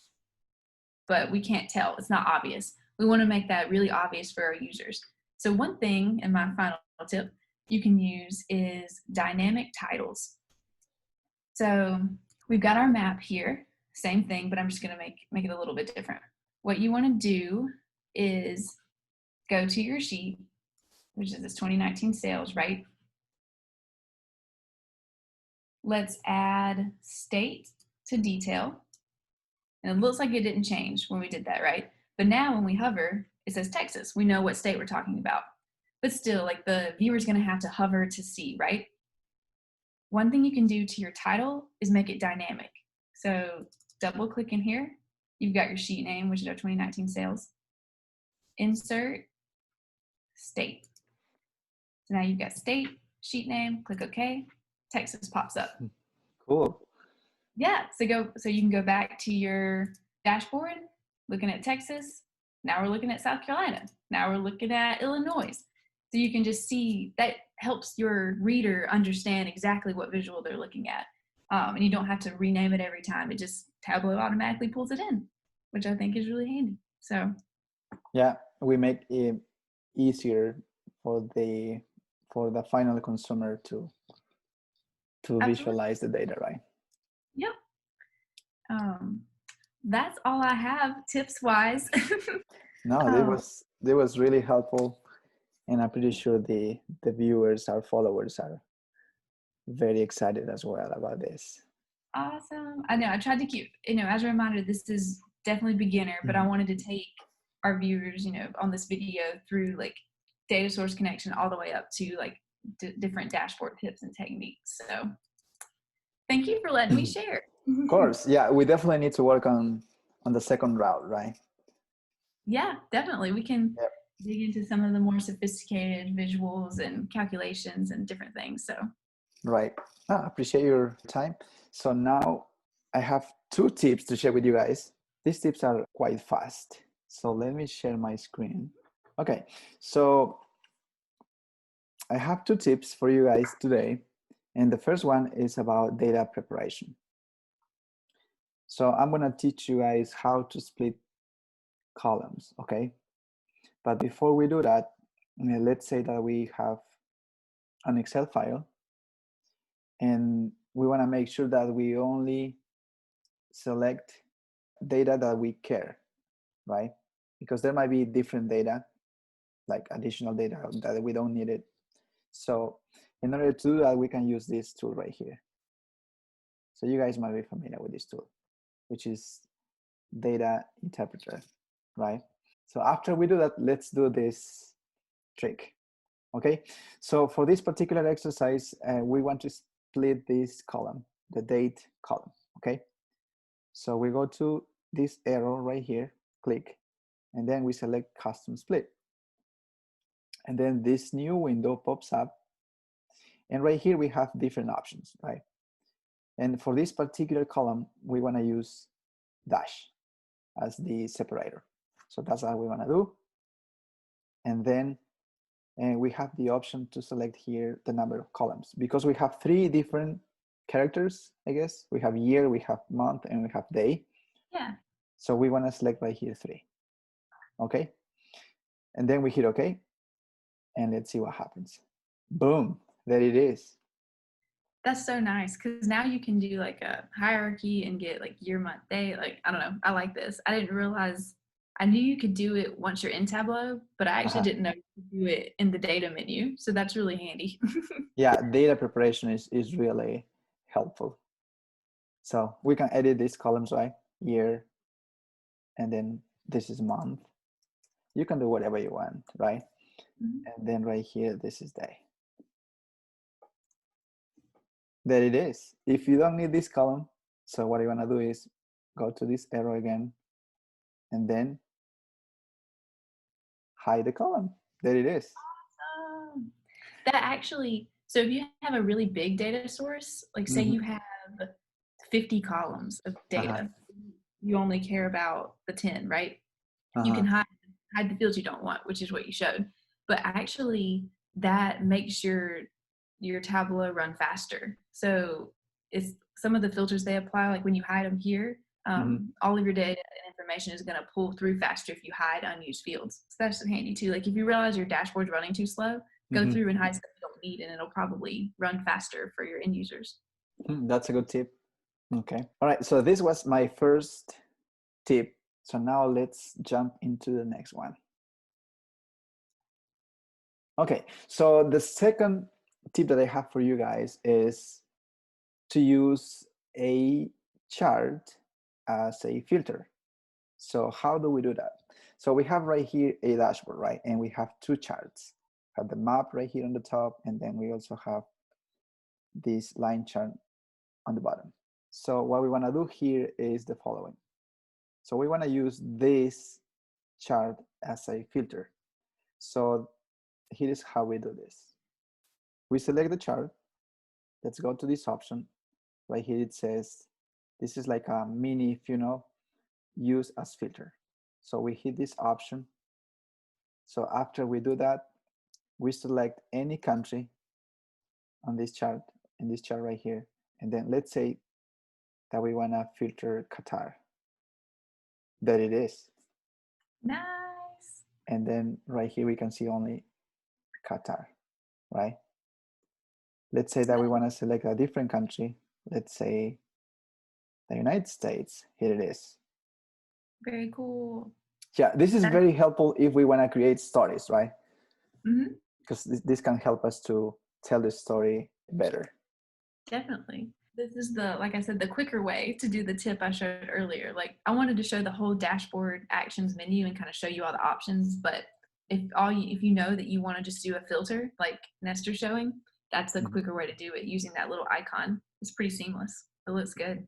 but we can't tell. It's not obvious. We want to make that really obvious for our users. So one thing, and my final tip you can use is dynamic titles. So we've got our map here, same thing, but I'm just going to make it a little bit different. What you want to do is go to your sheet, which is this 2019 sales, right? Let's add state to detail. And it looks like it didn't change when we did that, right? But now when we hover, it says Texas. We know what state we're talking about. But still, like the viewer's gonna have to hover to see, right? One thing you can do to your title is make it dynamic. So double click in here. You've got your sheet name, which is our 2019 sales. Insert, state. So now you've got state, sheet name, click OK. Texas pops up. Cool. Yeah, so you can go back to your dashboard, looking at Texas. Now we're looking at South Carolina. Now we're looking at Illinois. So you can just see that helps your reader understand exactly what visual they're looking at. And you don't have to rename it every time. It just Tableau automatically pulls it in, which I think is really handy. So yeah, we make it easier for the final consumer to absolutely. Visualize the data, right? Yep. That's all I have tips wise. No, it was really helpful, and I'm pretty sure the viewers, our followers, are very excited as well about this. Awesome. I know I tried to keep, as a reminder, this is definitely beginner, but I wanted to take our viewers, on this video through like data source connection all the way up to like different dashboard tips and techniques. So thank you for letting me share. Of course. Yeah, we definitely need to work on the second route, right? Yeah, definitely. We can dig into some of the more sophisticated visuals and calculations and different things. So right. I appreciate your time. So now I have 2 tips to share with you guys. These tips are quite fast. So let me share my screen. Okay, so I have 2 tips for you guys today. And the first one is about data preparation. So I'm going to teach you guys how to split columns, okay? But before we do that, let's say that we have an Excel file and we want to make sure that we only select data that we care, right? Because there might be different data, like additional data that we don't need it. So in order to do that, we can use this tool right here. So you guys might be familiar with this tool, which is data interpreter, right? So after we do that, let's do this trick, okay? So for this particular exercise, we want to split this column, the date column, okay? So we go to this arrow right here, click, and then we select custom split. And then this new window pops up. And right here, we have different options, right? And for this particular column, we want to use dash as the separator. So that's what we want to do. And then we have the option to select here the number of columns because we have 3 different characters, I guess. We have year, we have month, and we have day. Yeah. So we want to select right here 3. Okay. And then we hit OK. And let's see what happens. Boom. There it is. That's so nice because now you can do like a hierarchy and get like year, month, day. Like, I don't know. I like this. I didn't realize, I knew you could do it once you're in Tableau, but I actually didn't know you could do it in the data menu. So that's really handy. Yeah, data preparation is really helpful. So we can edit these columns, right? Year, and then this is month. You can do whatever you want, right? And then right here, this is day. There it is. If you don't need this column, so what you want to do is go to this arrow again, and then hide the column. There it is. Awesome. That actually, so if you have a really big data source, like say you have 50 columns of data, you only care about the 10, right? You can hide the fields you don't want, which is what you showed. But actually, that makes your Tableau run faster. So it's some of the filters they apply, like when you hide them here, all of your data and information is going to pull through faster if you hide unused fields. So that's handy too. Like if you realize your dashboard's running too slow, go through and hide stuff you don't need, and it'll probably run faster for your end users. That's a good tip. Okay. All right. So this was my first tip. So now let's jump into the next one. Okay. So the second tip that I have for you guys is to use a chart as a filter. So how do we do that? So we have right here a dashboard, right? And we have two charts. We have the map right here on the top, and then we also have this line chart on the bottom. So what we want to do here is the following. So we want to use this chart as a filter. So here is how we do this. We select the chart. Let's go to this option. Right here it says, this is like a mini funnel, use as filter. So we hit this option. So after we do that, we select any country on this chart, in this chart right here. And then let's say that we want to filter Qatar. There it is. Nice. And then right here we can see only Qatar, right? Let's say that we want to select a different country. Let's say the United States. Here it is. Very cool. Yeah, this is very helpful if we want to create stories, right? Because this can help us to tell the story better. Definitely. This is like I said, the quicker way to do the tip I showed earlier. Like I wanted to show the whole dashboard actions menu and kind of show you all the options. But if you know that you want to just do a filter like Nestor's showing, that's the quicker way to do it using that little icon. It's pretty seamless. It looks good.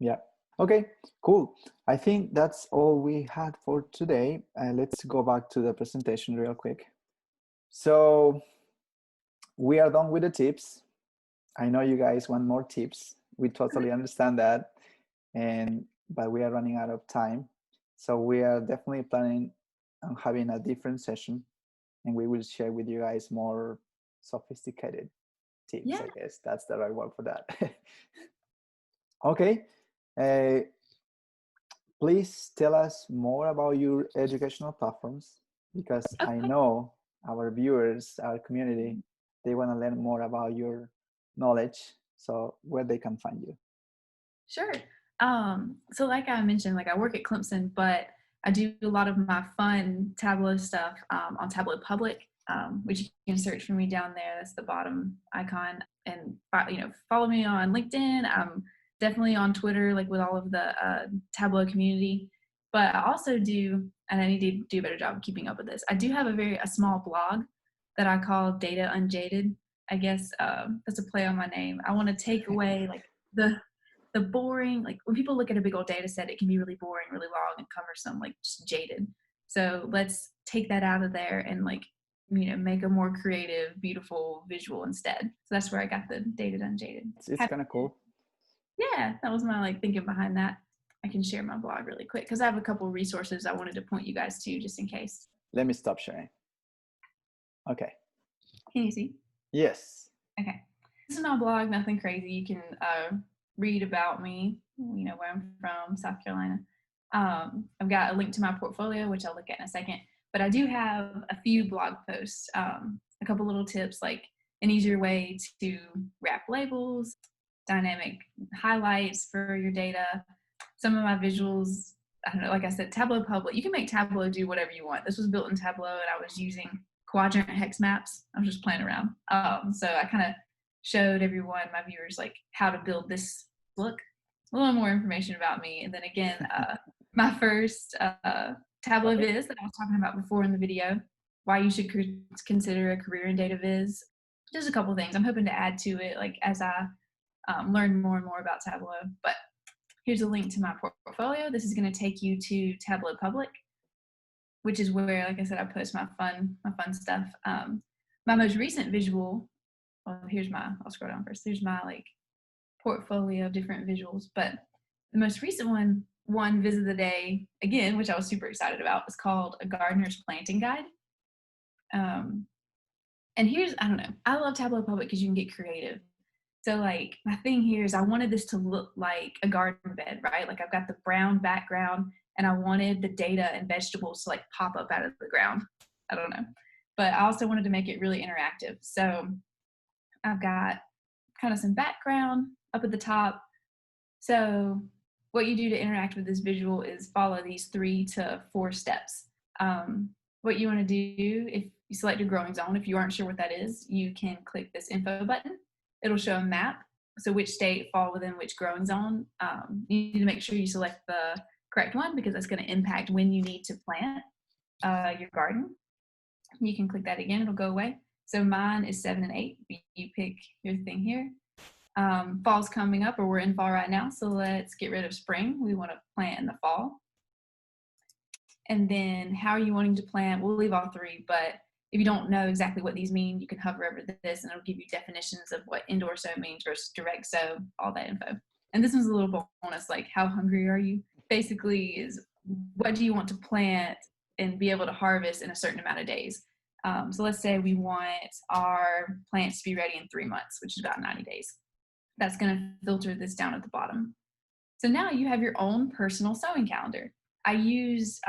Yeah. Okay, cool. I think that's all we had for today. Let's go back to the presentation real quick. So we are done with the tips. I know you guys want more tips. We totally understand that, but we are running out of time. So we are definitely planning on having a different session, and we will share with you guys more sophisticated tips. Yeah. I guess that's the right word for that. Okay. Please tell us more about your educational platforms, because I know our viewers, our community, they want to learn more about your knowledge. So where they can find you. Sure. So like I mentioned, like I work at Clemson, but I do a lot of my fun Tableau stuff on Tableau Public, which you can search for me down there. That's the bottom icon. And follow me on LinkedIn. I'm definitely on Twitter, like with all of the Tableau community. But I also do, and I need to do a better job of keeping up with this. I do have a small blog that I call Data Unjaded. I guess that's a play on my name. I want to take away like the boring, like when people look at a big old data set, it can be really boring, really long and cumbersome, like just jaded. So let's take that out of there and make a more creative, beautiful visual instead. So that's where I got the Data Unjaded. It's kind of cool. Yeah, that was my thinking behind that. I can share my blog really quick because I have a couple of resources I wanted to point you guys to just in case. Let me stop sharing. Okay. Can you see? Yes. Okay. This is my blog, nothing crazy. You can read about me, where I'm from, South Carolina. I've got a link to my portfolio, which I'll look at in a second. But I do have a few blog posts, a couple little tips, like an easier way to wrap labels, dynamic highlights for your data, some of my visuals. I don't know, like I said, Tableau Public. You can make Tableau do whatever you want. This was built in Tableau, and I was using quadrant hex maps. I was just playing around. So I kind of showed everyone, my viewers, like how to build this look. A little more information about me. And then again, my first Tableau Viz that I was talking about before in the video, why you should consider a career in data viz. Just a couple things I'm hoping to add to it, like as I learn more and more about Tableau. But here's a link to my portfolio. This is going to take you to Tableau Public, which is where, like I said, I post my fun stuff. My most recent visual, well, I'll scroll down first. Here's my like portfolio of different visuals, but the most recent one visit of the day, again, which I was super excited about, was called A Gardener's Planting Guide. And here's, I don't know, I love Tableau Public because you can get creative. So like my thing here is I wanted this to look like a garden bed, right? Like I've got the brown background and I wanted the data and vegetables to like pop up out of the ground. I don't know. But I also wanted to make it really interactive. So I've got kind of some background up at the top. So what you do to interact with this visual is follow these 3 to 4 steps. What you want to do, if you select your growing zone, if you aren't sure what that is, you can click this info button. It'll show a map, so which state fall within which growing zone. You need to make sure you select the correct one because that's going to impact when you need to plant your garden. You can click that again, it'll go away. So mine is 7 and 8. You pick your thing here. Fall's coming up, or we're in fall right now, so let's get rid of spring. We want to plant in the fall. And then how are you wanting to plant? We'll leave all 3, but if you don't know exactly what these mean, you can hover over this and it'll give you definitions of what indoor sow means versus direct sow, all that info. And this one's a little bonus, like how hungry are you? Basically is what do you want to plant and be able to harvest in a certain amount of days. So let's say we want our plants to be ready in 3 months, which is about 90 days. That's going to filter this down at the bottom. So now you have your own personal sewing calendar. I use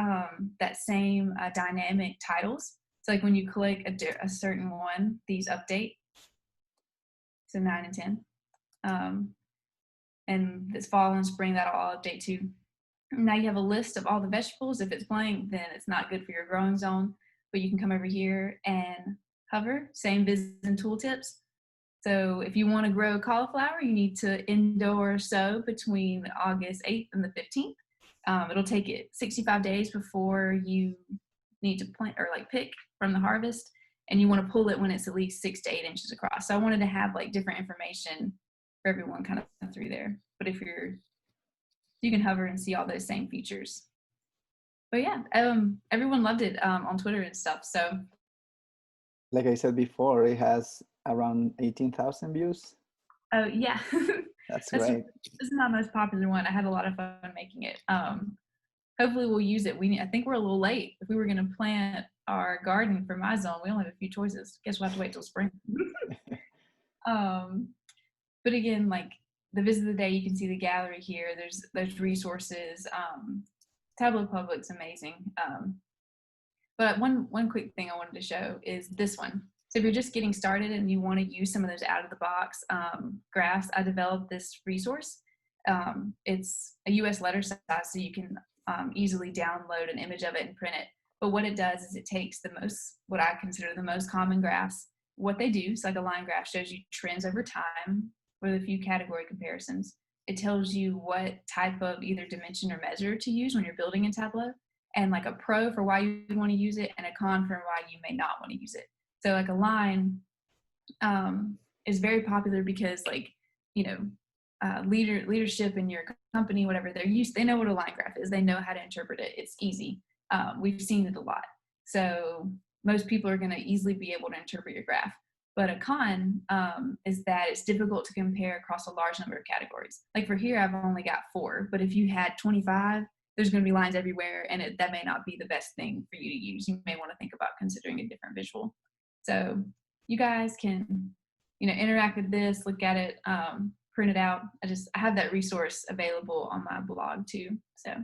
that same dynamic titles. So like when you click a certain one, these update. So 9 and 10. And this fall and spring, that'll all update too. Now you have a list of all the vegetables. If it's blank, then it's not good for your growing zone. But you can come over here and hover, same visit and tooltips. So if you want to grow cauliflower, you need to indoor sow between August 8th and the 15th. It'll take it 65 days before you need to plant or like pick from the harvest, and you want to pull it when it's at least 6 to 8 inches across. So I wanted to have like different information for everyone kind of through there. But if you can hover and see all those same features. But yeah, everyone loved it on Twitter and stuff. So like I said before, it has around 18,000 views. Oh yeah. That's great. This is my most popular one. I had a lot of fun making it. Hopefully we'll use it. I think we're a little late. If we were going to plant our garden for my zone, we only have a few choices. Guess we'll have to wait till spring. But again, like the visit of the day, you can see the gallery here. There's resources. Tableau Public's amazing. But one quick thing I wanted to show is this one. So if you're just getting started and you want to use some of those out of the box graphs, I developed this resource. It's a US letter size, so you can easily download an image of it and print it. But what it does is it takes what I consider the most common graphs, what they do. So like a line graph shows you trends over time with a few category comparisons. It tells you what type of either dimension or measure to use when you're building in Tableau, and like a pro for why you want to use it and a con for why you may not want to use it. So like a line is very popular because like, you know, leadership in your company, whatever they know what a line graph is. They know how to interpret it. It's easy. We've seen it a lot. So most people are going to easily be able to interpret your graph. But a con is that it's difficult to compare across a large number of categories. Like for here, I've only got 4, but if you had 25, there's going to be lines everywhere, and that may not be the best thing for you to use. You may want to think about considering a different visual. So you guys can, you know, interact with this, look at it, print it out. I have that resource available on my blog too. So I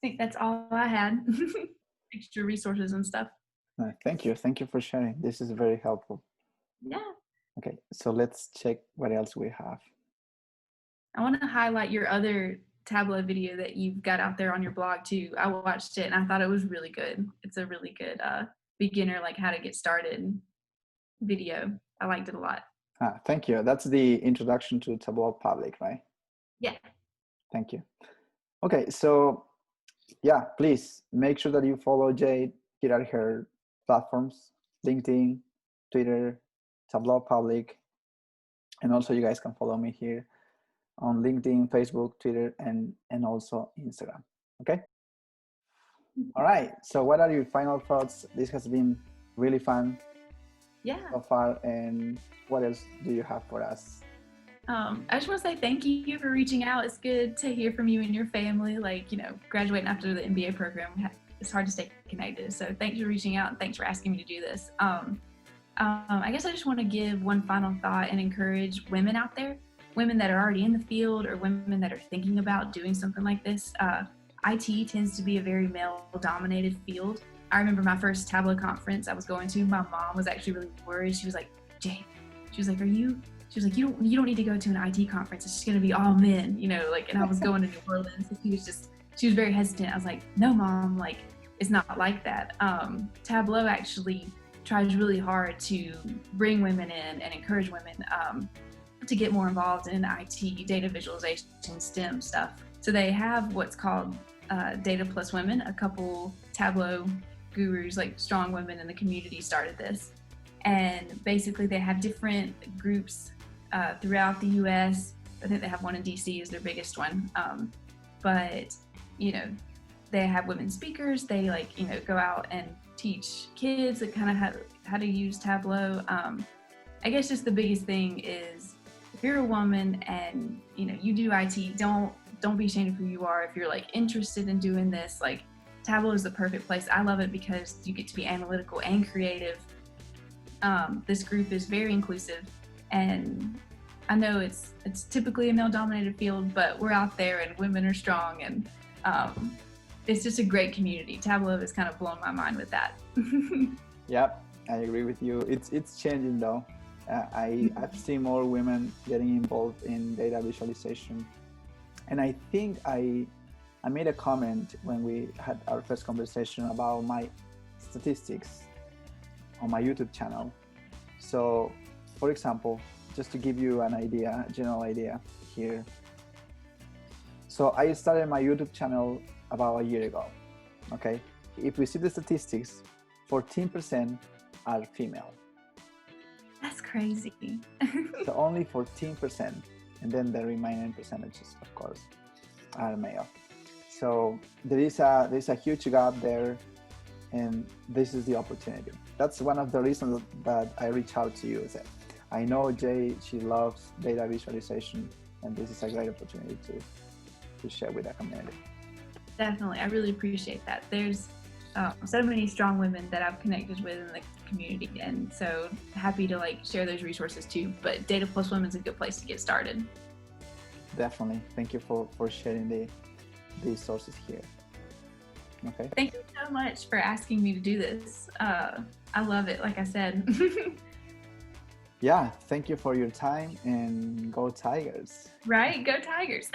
think that's all I had. Extra resources and stuff. Thank you. Thank you for sharing. This is very helpful. Yeah. Okay, so let's check what else we have. I want to highlight your other Tableau video that you've got out there on your blog too. I watched it and I thought it was really good. It's a really good beginner, like how to get started video. I liked it a lot. Thank you. That's the introduction to Tableau Public, right? Yeah. Thank you. Okay, so yeah, please make sure that you follow Jade. Here are her platforms: LinkedIn, Twitter, Tableau Public, and also you guys can follow me here. on LinkedIn, Facebook, Twitter, and also Instagram. Okay. All right. So what are your final thoughts? This has been really fun so far. And what else do you have for us? I just want to say thank you for reaching out. It's good to hear from you and your family. Like, graduating after the MBA program, it's hard to stay connected. So thanks for reaching out and thanks for asking me to do this. I guess I just want to give one final thought and encourage women out there, women that are already in the field or women that are thinking about doing something like this. IT tends to be a very male-dominated field. I remember my first Tableau conference I was going to, my mom was actually really worried. She was like, Jade, she was like, you don't need to go to an IT conference. It's just going to be all men, and I was going to New Orleans. And she was very hesitant. I was like, no, Mom, it's not like that. Tableau actually tries really hard to bring women in and encourage women to get more involved in IT, data visualization, STEM stuff. So they have what's called Data Plus Women. A couple Tableau gurus, strong women in the community, started this. And basically they have different groups throughout the US. I think they have one in DC is their biggest one. But they have women speakers. They go out and teach kids kind of how to use Tableau. I guess just the biggest thing is if you're a woman and you do IT, don't be ashamed of who you are. If you're interested in doing this, Tableau is the perfect place. I love it because you get to be analytical and creative. This group is very inclusive, and I know it's typically a male-dominated field, but we're out there and women are strong, and it's just a great community. Tableau has kind of blown my mind with that. Yep, I agree with you. It's changing though. I've seen more women getting involved in data visualization, and I think I made a comment when we had our first conversation about my statistics on my YouTube channel. So, for example, just to give you an idea, a general idea here. So I started my YouTube channel about a year ago, okay? If we see the statistics, 14% are female. That's crazy. So only 14%, and then the remaining percentages, of course, are male. So there is a huge gap there, and this is the opportunity. That's one of the reasons that I reached out to you. Is that I know Jay, she loves data visualization, and this is a great opportunity to share with the community. Definitely, I really appreciate that. There's so many strong women that I've connected with in the community, and so happy to share those resources too. But Data Plus Women is a good place to get started. Definitely, thank you for sharing these sources here. Okay. Thank you so much for asking me to do this. I love it, like I said. Yeah, thank you for your time, and go Tigers. Right, go Tigers.